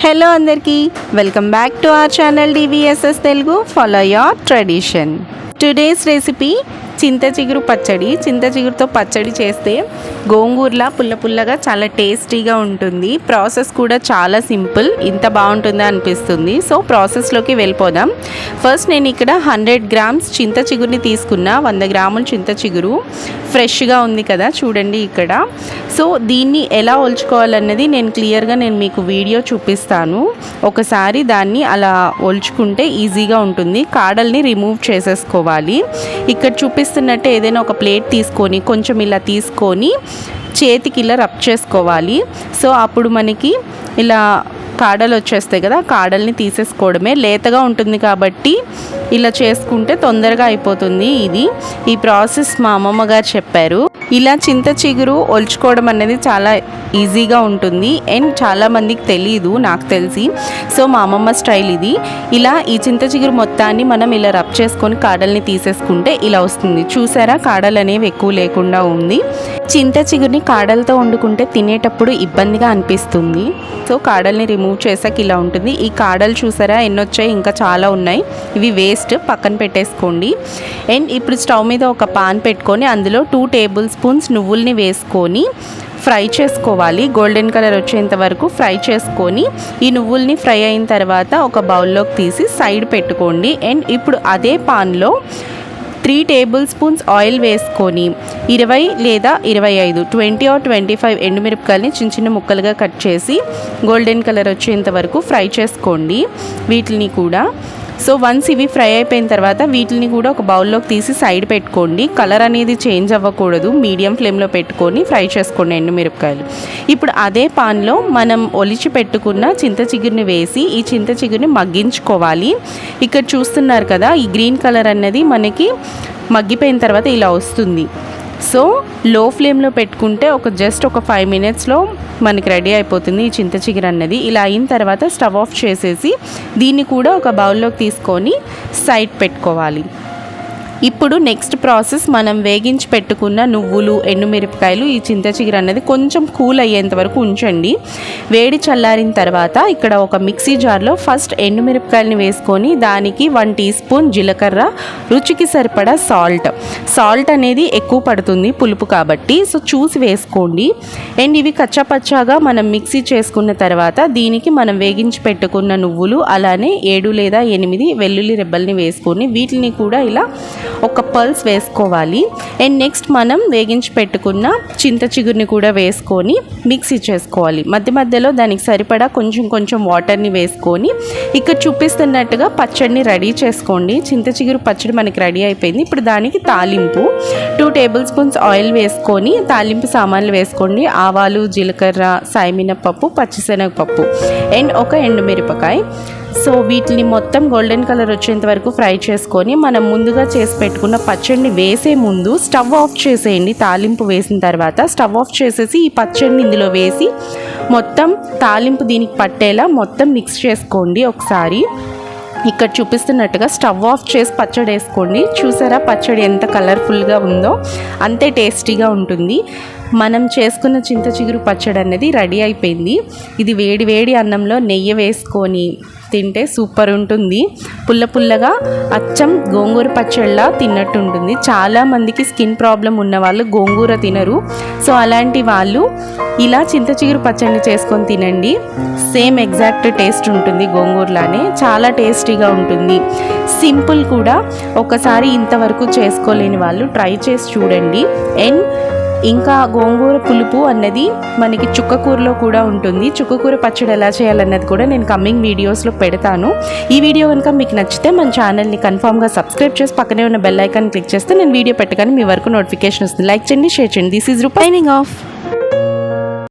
Hello అందరికీ welcome back to our channel DVSS Telugu follow your tradition. Today's recipe చింత చిగురు పచ్చడి. చింత చిగురుతో పచ్చడి చేస్తే గోంగూరలా పుల్ల పుల్లగా చాలా టేస్టీగా ఉంటుంది. ప్రాసెస్ కూడా చాలా సింపుల్. ఇంత బాగుంటుందా అనిపిస్తుంది. సో ప్రాసెస్లోకి వెళ్ళిపోదాం. ఫస్ట్ నేను ఇక్కడ 100 గ్రామ్స్ చింత చిగురుని తీసుకున్నా. 100 గ్రాముల చింత చిగురు ఫ్రెష్గా ఉంది కదా, చూడండి ఇక్కడ. సో దీన్ని ఎలా ఒలుచుకోవాలన్నది నేను క్లియర్గా మీకు వీడియో చూపిస్తాను. ఒకసారి దాన్ని అలా ఒలుచుకుంటే ఈజీగా ఉంటుంది. కాడల్ని రిమూవ్ చేసేసుకోవాలి. ఇక్కడ చూపిస్తున్నట్టు ఏదైనా ఒక ప్లేట్ తీసుకొని కొంచెం ఇలా తీసుకొని చేతికి ఇలా రబ్ చేసుకోవాలి. సో అప్పుడు మనకి ఇలా కాడలు వచ్చేస్తాయి కదా, కాడల్ని తీసేసుకోవడమే. లేతగా ఉంటుంది కాబట్టి ఇలా చేసుకుంటే తొందరగా అయిపోతుంది. ఈ ప్రాసెస్ మా అమ్మమ్మ గారు చెప్పారు. ఇలా చింత చిగురు ఒలుచుకోవడం అనేది చాలా ఈజీగా ఉంటుంది అండ్ చాలామందికి తెలియదు, నాకు తెలిసి. సో మా అమ్మమ్మ స్టైల్ ఇది. ఇలా ఈ చింత చిగురు మొత్తాన్ని మనం ఇలా రబ్ చేసుకొని కాడల్ని తీసేసుకుంటే ఇలా వస్తుంది. చూసారా, కాడలు అనేవి ఎక్కువ లేకుండా ఉంది. చింత చిగురిని కాడలతో వండుకుంటే తినేటప్పుడు ఇబ్బందిగా అనిపిస్తుంది. సో కాడల్ని రిమూవ్ చేసాక ఇలా ఉంటుంది. ఈ కాడలు చూసారా ఎన్ని వచ్చాయి, ఇంకా చాలా ఉన్నాయి. ఇవి వేస్ట్, పక్కన పెట్టేసుకోండి. అండ్ ఇప్పుడు స్టవ్ మీద ఒక పాన్ పెట్టుకొని అందులో 2 టేబుల్ స్పూన్స్ నువ్వుల్ని వేసుకొని ఫ్రై చేసుకోవాలి. గోల్డెన్ కలర్ వచ్చేంత వరకు ఫ్రై చేసుకొని ఈ నువ్వుల్ని ఫ్రై అయిన తర్వాత ఒక బౌల్లోకి తీసి సైడ్ పెట్టుకోండి. అండ్ ఇప్పుడు అదే పాన్లో 3 టేబుల్ స్పూన్స్ ఆయిల్ వేసుకొని 20 లేదా 25 20 or 25 ఎండుమిరపకాయలని చిన్న చిన్న ముక్కలుగా కట్ చేసి గోల్డెన్ కలర్ వచ్చేంత వరకు ఫ్రై చేసుకోండి వీటిని కూడా. సో వన్స్ ఇవి ఫ్రై అయిపోయిన తర్వాత వీటిని కూడా ఒక బౌల్లోకి తీసి సైడ్ పెట్టుకోండి. కలర్ అనేది చేంజ్ అవ్వకూడదు, మీడియం ఫ్లేమ్లో పెట్టుకొని ఫ్రై చేసుకోండి ఎండుమిరపకాయలు. ఇప్పుడు అదే పాన్లో మనం ఒలిచి పెట్టుకున్న చింత చిగురిని వేసి ఈ చింత చిగురిని మగ్గించుకోవాలి. ఇక్కడ చూస్తున్నారు కదా, ఈ గ్రీన్ కలర్ అన్నది మనకి మగ్గిపోయిన తర్వాత ఇలా వస్తుంది. సో లో ఫ్లేమ్లో పెట్టుకుంటే జస్ట్ ఒక 5 మినిట్స్లో మనకి రెడీ అయిపోతుంది ఈ చింత చిగురు అన్నది. ఇలా అయిన తర్వాత స్టవ్ ఆఫ్ చేసేసి దీన్ని కూడా ఒక బౌల్లోకి తీసుకొని సైడ్ పెట్టుకోవాలి. ఇప్పుడు నెక్స్ట్ ప్రాసెస్, మనం వేగించి పెట్టుకున్న నువ్వులు, ఎండుమిరపకాయలు, ఈ చింత చిగురు అన్నది కొంచెం కూల్ అయ్యేంత వరకు ఉంచండి. వేడి చల్లారిన తర్వాత ఇక్కడ ఒక మిక్సీ జార్లో ఫస్ట్ ఎండుమిరపకాయలని వేసుకొని దానికి 1 టీ స్పూన్ జీలకర్ర, రుచికి సరిపడా సాల్ట్ అనేది ఎక్కువ పడుతుంది పులుపు కాబట్టి, సో చూసి వేసుకోండి. అండ్ ఇవి కచ్చాపచ్చాగా మనం మిక్సీ చేసుకున్న తర్వాత దీనికి మనం వేగించి పెట్టుకున్న నువ్వులు, అలానే 7 లేదా 8 వెల్లుల్లి రెబ్బల్ని వేసుకొని వీటిని కూడా ఇలా ఒక పల్స్ వేసుకోవాలి. అండ్ నెక్స్ట్ మనం వేగించి పెట్టుకున్న చింత చిగురిని కూడా వేసుకొని మిక్సీ చేసుకోవాలి. మధ్య మధ్యలో దానికి సరిపడా కొంచెం వాటర్ని వేసుకొని ఇక్కడ చూపిస్తున్నట్టుగా పచ్చడిని రెడీ చేసుకోండి. చింత చిగురు పచ్చడి మనకి రెడీ అయిపోయింది. ఇప్పుడు దానికి తాలింపు 2 టేబుల్ స్పూన్స్ ఆయిల్ వేసుకొని తాలింపు సామాన్లు వేసుకోండి. ఆవాలు, జీలకర్ర, సాయమినపప్పు, పచ్చిశనగపప్పు అండ్ ఒక ఎండుమిరపకాయ. సో వీటిని మొత్తం గోల్డెన్ కలర్ వచ్చేంత వరకు ఫ్రై చేసుకొని మనం ముందుగా చేసి పెట్టుకున్న పచ్చడిని వేసే ముందు స్టవ్ ఆఫ్ చేసేయండి. తాలింపు వేసిన తర్వాత స్టవ్ ఆఫ్ చేసేసి ఈ పచ్చడిని ఇందులో వేసి మొత్తం తాలింపు దీనికి పట్టేలా మొత్తం మిక్స్ చేసుకోండి ఒకసారి. ఇక్కడ చూపిస్తున్నట్టుగా స్టవ్ ఆఫ్ చేసి పచ్చడి వేసుకోండి. చూసారా పచ్చడి ఎంత కలర్ఫుల్గా ఉందో, అంతే టేస్టీగా ఉంటుంది. మనం చేసుకున్న చింత చిగురు పచ్చడి అనేది రెడీ అయిపోయింది. ఇది వేడి వేడి అన్నంలో నెయ్యి వేసుకొని తింటే సూపర్ ఉంటుంది. పుల్ల పుల్లగా అచ్చం గోంగూర పచ్చడిలా తిన్నట్టు ఉంటుంది. చాలామందికి స్కిన్ ప్రాబ్లం ఉన్న వాళ్ళు గోంగూర తినరు. సో అలాంటి వాళ్ళు ఇలా చింత చిగురు పచ్చడిని చేసుకొని తినండి. సేమ్ ఎగ్జాక్ట్ టేస్ట్ ఉంటుంది గోంగూరలానే, చాలా టేస్టీగా ఉంటుంది. సింపుల్ కూడా. ఒకసారి ఇంతవరకు చేసుకోలేని వాళ్ళు ట్రై చేసి చూడండి. అండ్ ఇంకా గోంగూర పులుపు అన్నది మనకి చుక్కకూరలో కూడా ఉంటుంది. చుక్కకూర పచ్చడి ఎలా చేయాలన్నది కూడా నేను కమింగ్ వీడియోస్లో పెడతాను. ఈ వీడియో కనుక మీకు నచ్చితే మన ఛానల్ని కన్ఫామ్గా సబ్స్క్రైబ్ చేసి పక్కనే ఉన్న బెల్ ఐకాన్ క్లిక్ చేస్తే నేను వీడియో పెట్టగానే మీ వరకు నోటిఫికేషన్ వస్తుంది. లైక్ చేయండి, షేర్ చేయండి. This is Rupa signing of.